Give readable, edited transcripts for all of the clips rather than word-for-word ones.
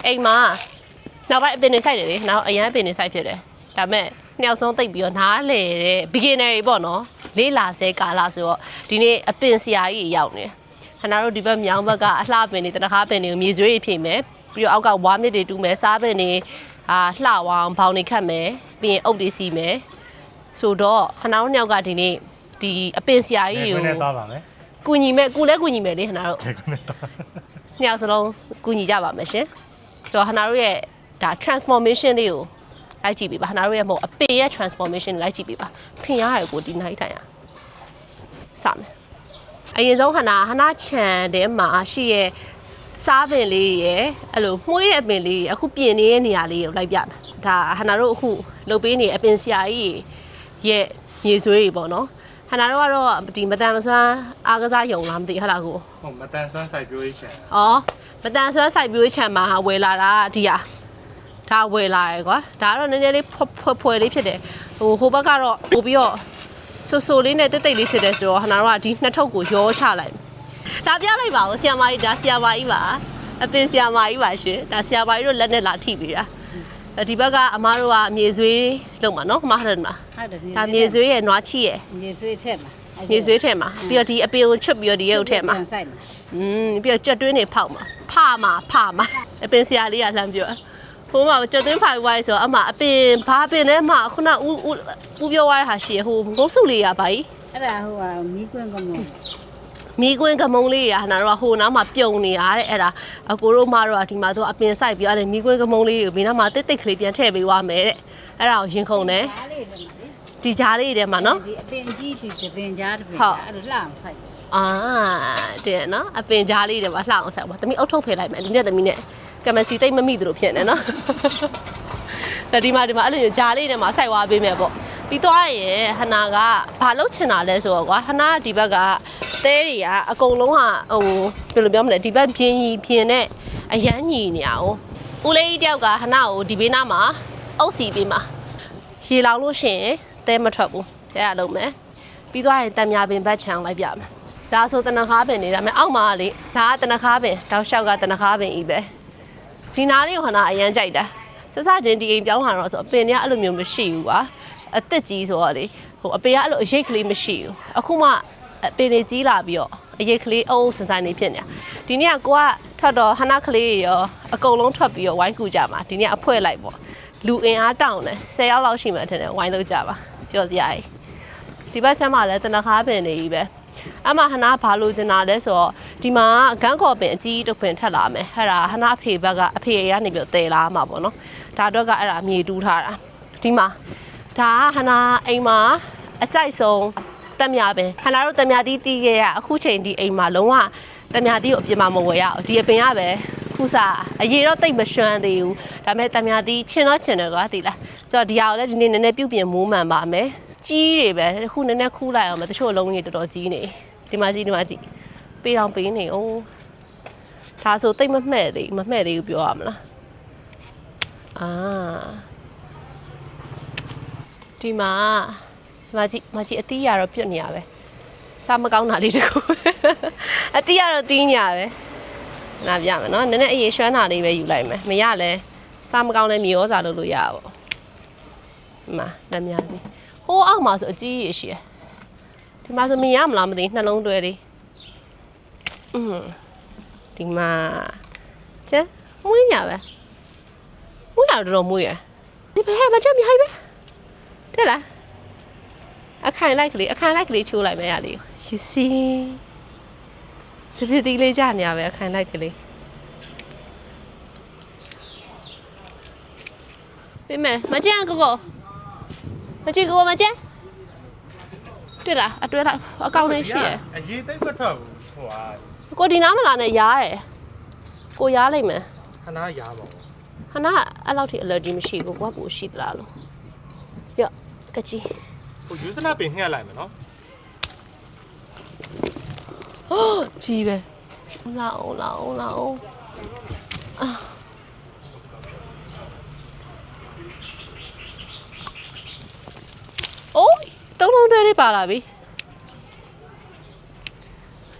အိမ်မှာနောက်ပိုင်းအပင်နေဆိုင်တယ်လေနောက်အရန်အပင်နေဆိုင်ဖြစ်တယ်ဒါပေမဲ့နှစ်ယောက်ဆုံးသိပ်ပြီးတော့နားလေတဲ့ beginner တွေပေါ့နော်လေးလာဆဲကာလာဆိုတော့ဒီနေ့အပင်ဆရာကြီးရောက်နေခဏတို့ဒီဘက်မြောင်းဘက်ကအလှပင်တွေတနခါပင်တွေကိုမြေဆွေးဖြည့်မယ်ပြီးတော့အောက်ကဝါမြစ်တွေတူးမယ်စားပင်တွေလှဝအောင်ဘောင်တွေခတ်မယ်ပြီးရင်အုပ်တွေစီမယ်ဆိုတော့ခဏတို့နှစ်ယောက်ကဒီနေ့ဒီအပင်ဆရာကြီးကိုကူညီမယ်ကိုလည်းကူညီမယ်လေခဏတို့နှစ်ယောက်စလုံးကူညီကြပါမယ်ရှင်ဆိုတော့ခဏတို့ရဲ့ဒါ transformation လေးကိုလိုက်ကြည့်ပေးပါခဏတို့ရဲ့မဟုတ်အပင်ရဲ့ transformation လိုက်ကြည့်ပေးပါဖင်ရတယ်ကိုဒီနိုင်ထိုင်ရစမယ်အရင်ဆုံးခဏချန်တဲမှာရှိရဲ့စားပင်လေးရဲ့အဲ့လိုမှုရဲ့အပင်လေးအခုပြင်နေတဲ့နေရာလေးကိုလိုက်ပြမယ်ဒါခဏတို့အခုလုပ်ပေးနေအပင်ဆရာကြီးရဲ့မြေဆွေးတွေပေါ့နော်ခဏတို့ကတော့ဒီမတန်မစွမ်းအားကစားယုံလားမသိဟလားကိုဟုတ်မတန်စွမ်းစိုက်ပျိုးရေးချန်မတန်စွမ်းစိုက်ပျိုးရေးချန်မှာဝယ်လာတာဒီဟာဒါဝယ်လာရယ်ကွာဒါကတော့နည်းနည်းလေးဖွယ်လေးဖြစ်တယ်ဟိုဘက်ကတော့ပို့ပြီးတော့ဆိုလေးနဲ့တိတ်လေးဖြစ်တယ်ဆိုတော့ခဏတော့ဒီနှစ်ထုပ်ကိုရောချလိုက်ဒါပြလိုက်ပါဦးဆရာမကြီးဒါဆရာမကြီးပါအပင်ဆရာမကြီးပါရှင်ဒါဆရာမကြီးတို့လက်နဲ့လာထိပြီးတာဒီဘက်ကအမားတို့ကမြေဆွေးလုံးမှာနော်အမားဟုတ်တယ်မလားဒါမြေဆွေးရဲ့နွားချီရဲ့မြေဆွေးထက်မှာမြေဆွေးထဲမှာပြီးတော့ဒီအပင်ကိုချွတ်ပြီးတော့ဒီရုပ်ထဲမှာပြီးတော့ကြက်တွင်းတွေဖောက်မှာဖမှာအပင်ဆရာလေးကလှမ်းပြောဟိုမှာကြက်သွင်းဖိုင်ဝိုင်းဆိုတော့အမအပင်ဘာပင်လဲမှခုနဦးပြောသွားတဲ့ဟာရှိရဟိုငုတ်စုလေးရပါ යි အဲ့ဒါဟိုကမီးကွင်းကမုံလေးရဟနာတော့ဟိုနားမှာပြုံနေတာတဲ့အဲ့ဒါအကိုတို့မတော့ဒီမှာသူအပင်စိုက်ပြီးရတယ်မီးကွင်းကမုံလေးကိုဘေးနားမှာတိတ်ကလေးပြန်ထည့်ပေးသွားမယ်တဲ့အဲ့ဒါကိုရင်ခုန်တယ်ဒီကြားလေးထဲမှာနော်ဒီအပင်ကြီးဒီတပင်ကြားတပင်ကြားအဲ့လိုလှအောင်ဖိုက်တဲ့နော်အပင်ကြားလေးထဲမှာလှအောင်စိုက်ပါသမီးအုတ်ထုတ်ဖယ်လိုက်မယ်ဒီနဲ့သမီးနဲ့ကမစီတိတ်မမိသလိုဖြစ်နေနော်ဒါဒီမှာအဲ့လိုဂျားလေးနဲ့မှာစိုက်သွားပေးမယ်ပေါ့ပြီးသွားရင်ဟနာကဘာလုပ်ချင်တာလဲဆိုတော့ကွာဟနာဒီဘက်ကသဲတွေကအကုန်လုံးဟာဟိုဘယ်လိုပြောမလဲဒီဘက်ပြင်းကြီးပြင်းနဲ့အရန်ညီနေအောင်ဦးလေးကြီးတယောက်ကဟနာကိုဒီဘေးနားမှာအုပ်စီပေးမှာရေလောင်လို့ရှိရင်သဲမထွက်ဘူးအဲ့ဒါလုပ်မယ်ပြီးသွားရင်တံမြာပင်ဘက်ချောင်းလိုက်ပြမယ်ဒါဆိုတနခါပင်နေဒါပေမဲ့အောက်မှာလေဒါကတနခါပင်တောက်လျှောက်ကတနခါပင်ဤပဲဒီနားလေးကိုခဏအရန်ကြိုက်တာစစချင်းဒီအိမ်ပြောင်းလာတော့ဆိုအပင်တွေကအဲ့လိုမျိုးမရှိဘူးကွာအသက်ကြီးဆိုတော့လေဟိုအပင်ကအဲ့လိုအရိတ်ကလေးမရှိဘူးအခုမှအပင်တွေကြီးလာပြီးတော့အရိတ်ကလေးအုပ်ဆန်ဆန်နေဖြစ်နေတာဒီနေ့ကကိုကထွက်တော့ဟနာကလေးရောအကုန်လုံးထွက်ပြီးတော့ဝိုင်းကူကြမှာဒီနေ့အဖွဲလိုက်ပေါ့လူအင်အားတောင်းတယ်10ယောက်လောက်ရှိမှထင်တယ်ဝိုင်းလို့ကြပါပြောစရာကြီးဒီဘက်ချမ်းမှာလည်းတနခါပင်နေကြီးပဲအမဟနာဘာလို့ကျင်တာလဲဆိုတော့ဒီမှာဂန်းခေါ်ပင်အကြီးတစ်ပင်ထက်လာမယ်အဲ့ဒါဟနာအဖေဘက်ကအဖေရကနေပြီးတည်လာမှာပေါ့နော်ဒါတော့ကအဲ့ဒါမြေတူးထားတာဒီမှာဒါဟနာအိမ်မှာအကြိုက်ဆုံးတက်မြပင်ဟနာတို့တက်မြတီးတီးခဲ့ရအခုချိန်ဒီအိမ်မှာလုံးဝတက်မြတီးကိုအပြင်မှာမဝယ်ရအောင်ဒီအပင်ကပဲခုစားအရေတော့တိတ်မရွှမ်းသေးဘူးဒါပေမဲ့တက်မြတီးချင်းတော့ချင်းတယ်ကွာသိလားဆိုတော့ဒီဟာကိုလည်းဒီနေ့နည်းနည်းပြုတ်ပြင်မိုးမှန်ပါမယ်ကြီးတွေပဲခုနည်းနည်းခူးလိုက်အောင်မယ်တချို့လုံးကြီးတော်တော်ကြီးနေဒီမှာကြည့်ပေးတော့ပေးနေအောင်ဒါဆိုတိတ်မမှဲ့သေးဘူးပြောရမလားဒီမှာကြည့်အတီးရတော့ပြတ်နေရပဲစားမကောင်းတာလေးတခုအတီးရတော့တီးညာပဲနားပြမယ်နော်နည်းနည်းအရေးရွှမ်းတာလေးပဲယူလိုက်မယ်မရလဲစားမကောင်းလဲမြေဩဇာလုပ်လို့ရပါဘောဒီမှာလက်များသေးဟိုးအောက်မှာဆိုအကြီးကြီးရှိတယ်ဒီမှာဆိုမြင်ရမလားမသိနှလုံးတွဲလေးဒီမှာကျမွေးရပဲမွေးရတော့မွေးရဒီဘယ်မှာချက်မြိုင်ပဲတဲ့လားအခန့်လိုက်ကလေးချိုးလိုက်မယ်ရလေး you see စပစ်တီလေးကြနေရပဲအခန့်လိုက်ကလေးပြမယ်မကြမ်းကိုမကြည့်ကိုမကြမ်းတွေ့လားအတွဲလိုက်အကောင့်လေးရှိရယ်အရေးသိမ့်မထွက်ဘူးဟိုဟာကိုဒီနားမလာနဲ့ရားတယ်ကိုရားလိုက်မယ်ခဏရားပါခဏအဲ့လောက်ထိ allergy မရှိဘူးကွာပိုရှိသလားလို့ရော့ကကြီးဟိုယူသနာပင်ငှက်လိုက်မယ်နော်ဟောကြီးပဲလာအောင်အိုးတုံးလုံးတွဲလေးပါလာပြီ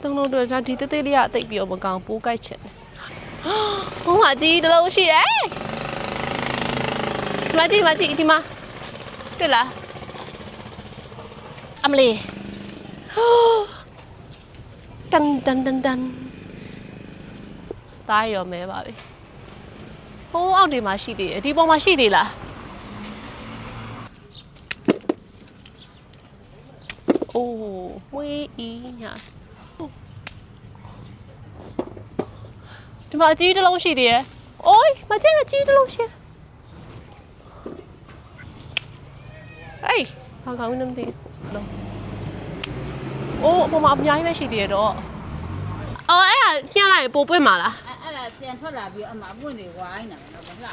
တုံးလုံးတွဲဒါဒီတေးသေးလေးကတိတ်ပြီးတော့မကောင်းပိုးကြိုက်ချင်တယ် ဘုံမကြီးတစ်လုံးရှိတယ်မကြီးဒီမှာတွေ့လားအမလေးတန်တားရောမဲပါပြီဟိုးအောက်ဒီမှာရှိသေးတယ်ဒီပေါ်မှာရှိသေးလားအိုးဝေးအင်းညာဒီမှာအကြီးတစ်လုံးရှိသေးရဲ့အိုးမကြီးအကြီးတစ်လုံးရှိအေးဘာကောင်းနေမသိဘူးအိုးပေါ်မှာအများကြီးပဲရှိသေးရတော့အော်အဲ့ဒါညှက်လိုက်ပိုပွင့်မှာလားအဲ့ဒါပြန်ထွက်လာပြီးအမအပွင့်တွေဝိုင်းနေတာတော့မလှ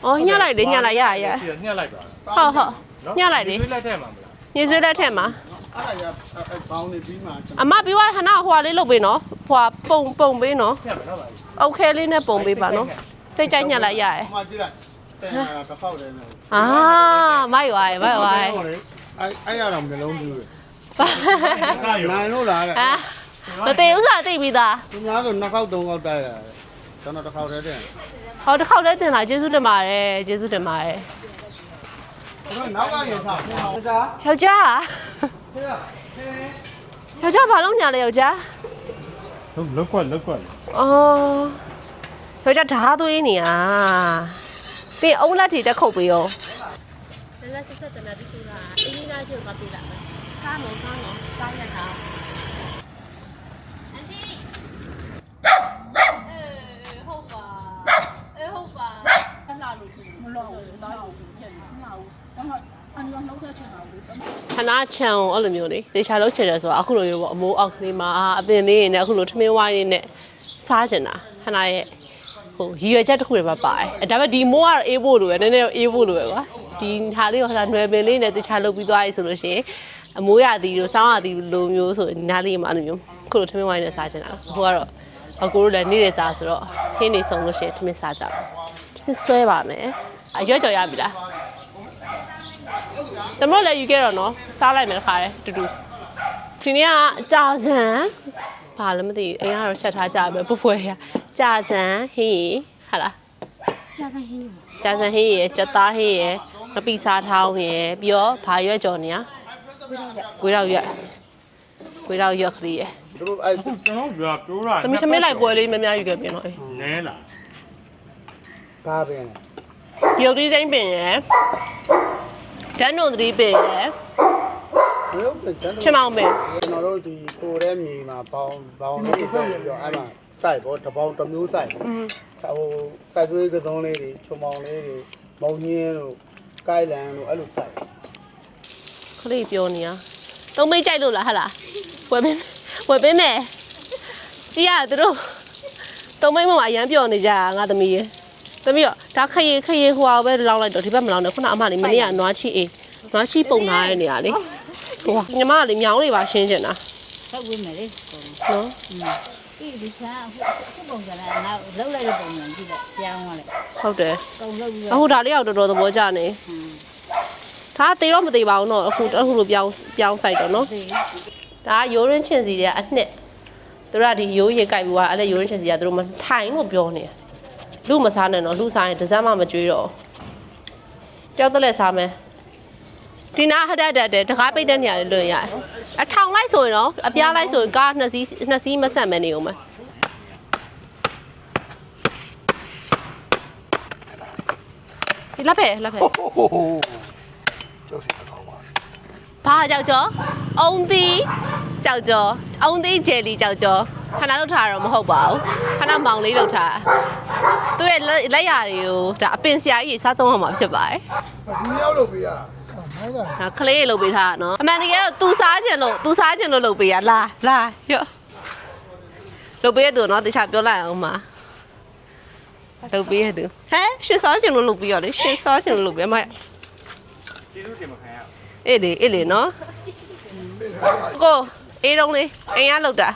အော်ညှက်လိုက်လေညှက်လိုက်ရညှက်လိုက်ပါဟုတ်ညှက်လိုက်လေ ရွှေလက်ထဲမှာမလား ညရွှေလက်ထဲမှာ အဲ့ဒါရပေါင်းနေပြီးမှ အမပြီးသွားခဏဟွာလေးလုပ်ပေးနော်ဟွာပုံပေးနော် ညှက်မယ်နော်ပါ အုတ်ခဲလေးနဲ့ပုံပေးပါနော်စိတ်ကြိုက်ညှက်လိုက်ရရဲ့ အမကြည့်လိုက်တဲ့ဟာတစ်ခေါက်တည်းနဲ့ အာမိုက်သွားရဲ့အဲ့ရတော့မျိုးလုံးပြူး စားရော နိုင်လို့လားတဲ့ အာမတေဥစားသိပြီးသား သူများဆိုနှစ်ခေါက်သုံးခေါက်တိုက်ရတယ်ကျွန်တော်တစ်ခေါက်တည်းတဲ့ ဟောတစ်ခေါက်လေးတင်လာကျေးဇူးတင်ပါတယ်ကျေးဇူးတင်ပါတယ် နောက်ကရောထား ယောက်ျားယောက်ျားဘာလုပ်ညာလဲယောက်ျား လောက်ကွက် အော်ယောက်ျားဓားသွေးနေอ่ะပြီးအုံးလက်ထီတက်ခုတ်ပေးရောလက်ဆက်တနာပြီးသူလားအင်းကြီးသားချင်းကပေးလာမယ်စားမောစားရတာအန်တီဟုတ်ပါလာလို့မလို့လာလို့ပြန်မဟုတ်တော့အန်ရောလောက်ချက်ချင်တာဘူးခဏချံအဲ့လိုမျိုးလေတေချာလောက်ချင်တယ်ဆိုတော့အခုလိုမျိုးပေါ့အမိုးအောက်ကလေးမှာအပင်လေးနေနဲ့အခုလိုထမင်းဝိုင်းလေးနဲ့စားချင်တာခဏရဲ့ဟိုရည်ရွယ်ချက်တစ်ခုတွေပါပါတယ်ဒါပေမဲ့ဒီမိုးကတော့အေးဖို့လိုပဲနည်းနည်းအေးဖို့လိုပဲကွာဒီဟာလေးကိုခဏနွယ်ပင်လေးနဲ့တေချာလုပ်ပြီးသွားပြီဆိုလို့ရှိရင်အမိုးရသည်တို့စောင်းရသည်လိုမျိုးဆိုနားလေးမှာအဲ့လိုမျိုးအခုလိုထမင်းဝိုင်းနဲ့စားချင်တာဟိုကတော့အကိုတို့လည်းနေတဲ့စားဆိုတော့ခင်းနေဆုံးလို့ရှိရင်ထမင်းစားကြတယ်ဆွဲပါမယ်အရွက်ကြော်ရပြီလားတမလို့လည်းယူခဲ့တော့နော်စားလိုက်မယ်ခါတယ်တူတူဒီနေ့ကကြာစံဘာလည်းမသိအိမ်ကတော့ဆက်ထားကြပဲပွပွဲရကြာစံဟင်းဟာလားကြာစံဟင်းရကြက်သားဟင်းရမပီစားထောင်းရပြီးတော့ဘာရွက်ကြော်နေရကွေးတော့ရွက်ခလေးရ သူတို့အဲ့ ကျွန်တော်ပြောတာ တမီးချမေးလိုက်ပွဲလေးများများယူခဲ့ပြင်တော့အေး နဲလား ဘာပဲလဲ ရုပ်သီးစိမ့်ပင်ရယ်ဓာတ်နုံသတိပင်ရယ် ဟုတ်တယ်ကျွန် ချင်မောင်ပင် တော်တို့ဒီကိုတဲ့မြေမှာပေါင်းလေးပြီးတော့အဲ့မှာစိုက်ပေါ့တပေါင်းတစ်မျိုးစိုက်ဟိုစိုက်သွေးကစုံလေးတွေချုံမောင်လေးတွေမုံညင်းတို့ကိုက်လန်တို့အဲ့လိုစိုက် ခလေးပြောနေရတုံးမိတ်ကြိုက်လို့လားဟလားဝယ်ပေးမယ်ကြည်ရသူတို့တုံးမိတ်မှာအရန်ပြောနေကြငါသမီးရယ်သမီးရောဒါခရီဟိုပဲလောင်းလိုက်တော့ဒီဘက်မလောင်းနဲ့ခုနအမလေးမနေ့ကနွားချီအေးနွားချီပုံထားတဲ့နေရာလေဟိုညီမကလေမြောင်းလေးပါရှင်းချင်တာ ထုတ်ဝင်မယ်လေ နော် ဒီချမ်းအခုပုံစံနဲ့နောက်လောက်လိုက်တဲ့ပုံစံကြည့်လိုက်ပြောင်းသွားလိုက် ဟုတ်တယ် ကုံလောက်ပြီး အခုဒါလေးရောက်တော်တော်သဘောကျနေဒါသေးတော့မသေးပါဘူးနော်အခုလိုပြောင်းဆိုင်တော့နော်ဒါရိုးရင်းချင်စီတွေကအနှစ်သူတို့ကဒီရိုးရေကြိုက်ပြီးသွားအဲ့လေရိုးရင်းချင်စီကသူတို့မထိုင်လို့ပြောနေလူမစားနဲ့နော်လူစားရင်တစ်စမ်းမှမကြွေးတော့ကြောက်တော့လက်စားမယ်ဒီနာဟတ်တက်တကားပိတ်တဲ့နေရာလေးလွင်ရတယ်အထောင်လိုက်ဆိုရင်တော့အပြားလိုက်ဆိုရင်ကားနှစ်စီးမဆက်မယ်နေဦးမယ်ဒီလက်ဖက်ကျောက်စီကောင်းပါ ဘာကြောက်ကြောအုံသီးကြောက်ကြောအုံသီးဂျယ်လီကြောက်ကြောခဏလောက်ထားတော့မဟုတ်ပါဘူးခဏမောင်လေးလောက်ထားသူ့ရဲ့လက်ရတွေကိုဒါအပင်ဆရာကြီးစားသုံးအောင်မှာဖြစ်ပါတယ် ဒီရောက်လို့ပြရဟုတ်ကဲ့ ဒါကလေးလုပ်ပေးထားတာနော်အမှန်တကယ်တော့သူစားခြင်းလို့လုပ်ပေးရလာရော့လုပ်ပေးရသူနော်တခြားပြောလိုက်အောင်ပါလုပ်ပေးရသူဟဲ့ရှင်းစားခြင်းလို့လုပ်ပေးရလေရှင်းစားခြင်းလို့လုပ်ပေးမရ ကျေးဇူးတင်ပါခင်ဗျာ အေးလေနော်ကိုအေးတော့လေးအိမ်ရလောက်တာ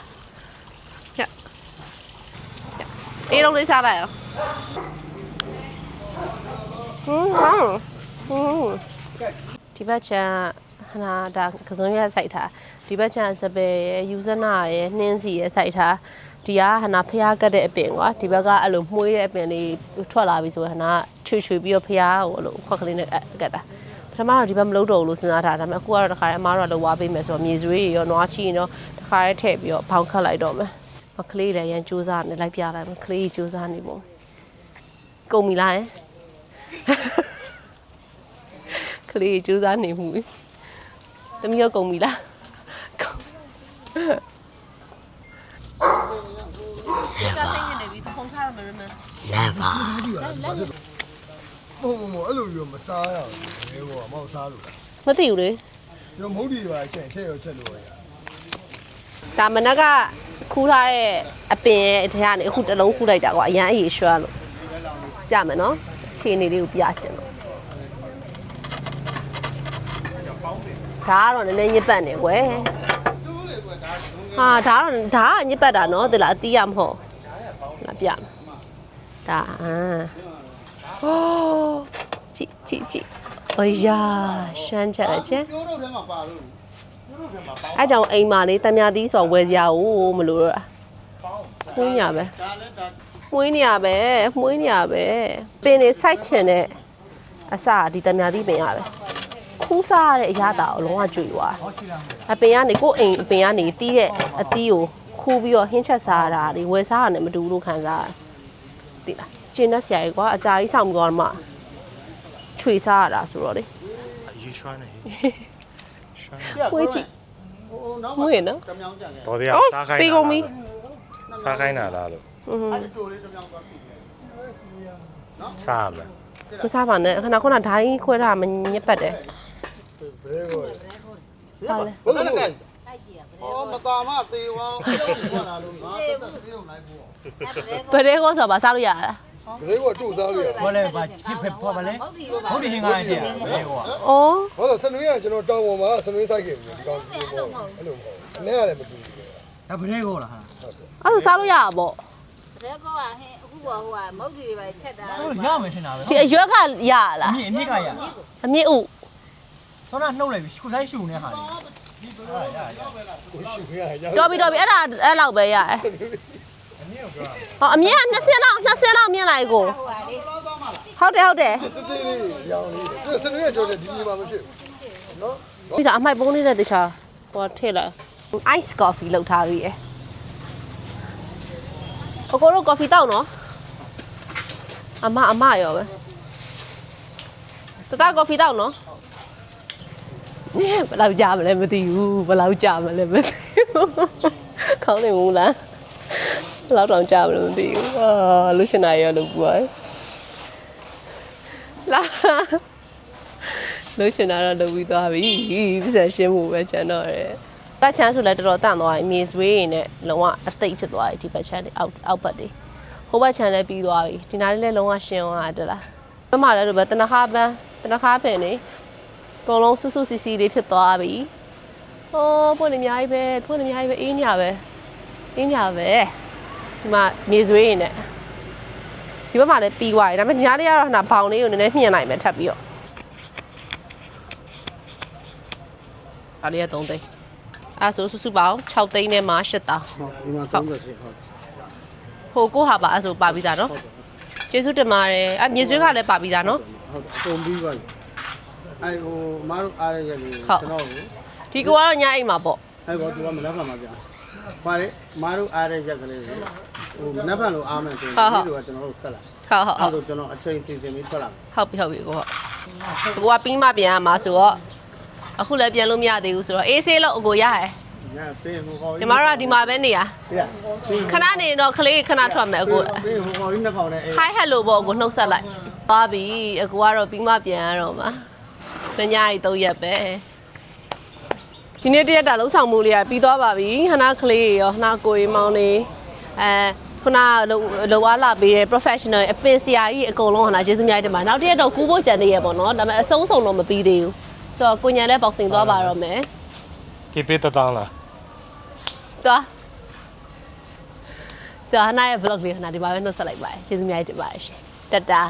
အေးတော့လေးစားလိုက်အောင်ဒီဘက်ချမ်းဟနာဒါကစုံရစိုက်ထားဒီဘက်ချမ်းစပယ်ရယ်ယူဇနာရယ်နှင်းစီရယ်စိုက်ထား ဒီကဟနာဖျားကတ်တဲ့အပင်ကွာဒီဘက်ကအဲ့လိုမှုေးတဲ့အပင်လေးထွက်လာပြီဆိုရင်ဟနာချွေချွေပြီးတော့ဖျားကိုအဲ့လိုခွက်ကလေးနဲ့ကတ်တာပထမတော့ဒီဘက်မလုပ်တော့ဘူးလို့စဉ်းစားထားဒါပေမဲ့အခုကတော့တခါတည်းအမားတို့လောက်ဝါပေးမယ်ဆိုတော့မြေဆွေးရောနွားချီရောတခါတည်းထည့်ပြီးတော့ဘောင်းခတ်လိုက်တော့မယ်မကလေးလည်းရန်ကြိုးစားနေလိုက်ပြလိုက်မကလေးကြိုးစားနေပုံကုန်ပြီလားကလေးကြိုးစားနေမှုသမီးရောကုန်ပြီလားကစိတ်နေပြီဖုန်းထားရမယ်မင်းမအဲ့လိုမျိုးမစားရဘူးလေဘောမဟုတ်စားလို့ မသိဘူးလေ ကျွန်တော်မဟုတ်ဒီပါချက်ထည့်ရချက်လို့ရ ဒါမနက်ကခူးထားတဲ့အပင်ရဲ့အထက်ကနေအခုတစ်လုံးခူးလိုက်တာကွာအရန်အေးရွှာလို့ကြမယ်နော်ခြေနေလေးကိုပြချင်လို့ဒါကတော့နည်းနည်းညစ်ပတ်နေကွယ်ဟာဒါကညစ်ပတ်တာနော်တလားအတီးရမဟုတ်လာပြမယ်ဒါဟိုးကြည့်အိုယာရှမ်းချက်တယ်ချင်း ပြောတော့ထဲမှာပါလို့ အဲ့ကြောင့်အိမ်မှာလေးတမယာသီးဆိုဝယ်ကြအောင်မလို့တော့မွေးညာပဲ ဒါလည်းဒါ မွေးညာပဲပင်နေစိုက်ချင်တဲ့အစဒီတမယာသီးပင်ရပဲခူးစားရတဲ့အရာတာကိုလုံးဝကြွေသွားအပင်ကနေကိုယ့်အိမ်အပင်ကနေတီးတဲ့အသီးကိုခူးပြီးတော့ဟင်းချက်စားရတာဒီဝယ်စားရတယ်မတူဘူးလို့ခံစားတိလားကျင်းတဲ့ဆရာကြီးကွာအကြာကြီးဆောင်ပြီးတော့မှချွေစားရတာဆိုတော့လေ ရေရွှမ်းနေ မွေးကြည့် ဟိုနောက် မွေးနော် တမြောင်းကြံတယ် တော်တယ်စားခိုင်း ပေးကုန်ပြီ စားခိုင်းတာလားလို့ အဲ့ဒီတိုလေးတမြောင်းသွားပြီ စားရမယ် မစားပါနဲ့ခဏဒိုင်းခွဲထားမညက်ပတ်တယ် ဘယ်ကို ဟာလေ ဘယ်လိုလဲအော်မကာမသေးဝါပြောတာလို့ငါတက်သေးုံလိုက်ဖို့ ဘယ်တဲ့ကောဆိုပါစားလို့ရလား ဘယ်ကိုတို့စားလို့ရ ဘာလဲဘာဖြစ်ဖက်ဖော်ပါလဲဟုတ်တယ်ဟင်္ဂိုင်းတဲ့ဘယ်ဟော ဩ ဟောတော့စနွေးကကျွန်တော်တောင်းပေါ်မှာစနွေးဆိုင်ခဲ့ပြီဒီကောင်ဒီပေါ်အဲ့လိုမဟုတ်ဘူးအနေရတယ်မတူဘူး ဒါဘယ်ဟောလားဟာ အဲ့ဒါစားလို့ရတာပေါ့ တဲ့ကောကဟဲ့အခုကဟိုကမုတ်တွေပဲချက်တာ ဟုတ်ရမယ်ထင်တာပဲ ဒီအရွက်ကရလား အမြင့်ကရ အမြင့်ဥ ဆောင်းနှုတ်လိုက်ပြီခုတိုင်းရှူနေဟာလေ ကိုရှိခရရ တော်ပြီအဲ့လောက်ပဲရတယ်ဟောအမြင့်က20လောက်မြင့်လိုက်ကို ဟိုကလေ ဟုတ်တယ် တေးသေးလေးရောင်းလေးစနွေးကကြောတဲ့ဒီဒီမှာမဖြစ်နော် ပြီးတော့အမိုက်ပုံးနေတဲ့တခြားဟိုထည့်လိုက် ice coffee လောက်ထားပြီးအကိုတို့ coffee တောက်နော်အမရောပဲတတ coffee တောက်နော်ဘယ်လောက်ကြာမလဲမသိဘူးဘယ်လောက်ကြာမလဲမသိဘူးခေါင်းနေဘူးလားဘယ်လောက်တောင်ကြာမလဲမသိဘူးအာလူရှင်နာရောလို့ပြောလာလူရှင်နာတော့လုပ်ပြီးသွားပြီပြဿနာရှင်းမှုပဲကျန်တော့တယ်ပတ်ချမ်းဆိုလည်းတော်တော်တန့်သွားပြီမြေဆွေးရင်လည်းလုံးဝအသိပ်ဖြစ်သွားပြီဒီပတ်ချမ်းတွေအောက်ပတ်တွေဟိုဘက်ချမ်းလည်းပြီးသွားပြီဒီနားလေးလည်းလုံးဝရှင်းသွားတယ်လားဘယ်မှာလဲတို့ပဲတနခါပင်နေအကုန်လုံးစွစီစီလေးဖြစ်သွားပြီဟောပွင့်နေအများကြီးပဲအေးညာပဲဒီမှာမြေဆွေးရင်လည်းဒီဘက်မှာလည်းပြီးသွားပြီဒါပေမဲ့ဒီနားလေးကတော့ဟိုဘောင်လေးကိုနည်းနည်းမြင်နိုင်မယ်ထပ်ပြီးတော့အားလေးက3သိန်းအဲ့ဆိုစုပေါင်း6သိန်းနဲ့မှ8တောင်း ဟုတ်ဒီမှာ30ဟုတ် ဟိုကိုဟာပါအဲ့ဆိုပါပြီးသားနော်ကျေးဇူးတင်ပါတယ်အဲ့မြေဆွေးကလည်းပါပြီးသားနော် ဟုတ်အကုန်ပြီးပါပြီအဲ့ဟိုမအားအားရရလေးကျွန်တော်ကို ဒီကတော့ညအိမ်မှာပေါ့ အဲ့ကောသူကမလက်ဖန်မှာဗျာပါလေမအားအားရရက်ကလေးဟိုမလက်ဖန်လို့အားမယ်ဆိုရင်ဒီလိုကကျွန်တော်တို့ဆက်လာ ဟုတ် အဲ့လိုကျွန်တော်အချိန်စီစဉ်ပြီးထွက်လာ ဟုတ်ပြီကိုဟုတ်ကိုကပြီးမှပြန်ရမှာဆိုတော့အခုလည်းပြန်လို့မရသေးဘူးဆိုတော့အေးဆေးလို့အကိုရရယ် ညပေးဟိုကော ညီမတို့ကဒီမှာပဲနေရ ပြ ခဏနေတော့ခလေးခဏထွက်မယ်အကို ပေးဟိုကောကြီးနှစ်ကောင်နဲ့အေး hi hello ပေါ့အကိုနှုတ်ဆက်လိုက်သွားပြီအကိုကတော့ပြီးမှပြန်ရတော့မှာညညကြီး3ရက်ပဲဒီနေ့တရက်တာလုံးဆောင်မှုလေးကပြီးသွားပါပြီခဏကလေးရောခဏကိုရီမောင်နေခုနလောအားလာပေးတဲ့ professional အပင်ဆရာကြီးအကုန်လုံးခဏကျေးဇူးများတင်ပါနောက်တရက်တော့ကူးဖို့ကြံသေးရပေါ့နော်ဒါပေမဲ့အဆုံးစုံတော့မပြီးသေးဘူးဆိုတော့ကိုညာလည်း boxing သွားပါတော့မယ် ကေပေးတောင်းလား သွားဆိုတော့ခဏရဲ့ vlog လေးခဏဒီမှာပဲနှုတ်ဆက်လိုက်ပါတယ်ကျေးဇူးများတင်ပါတယ်ရှင်တတာ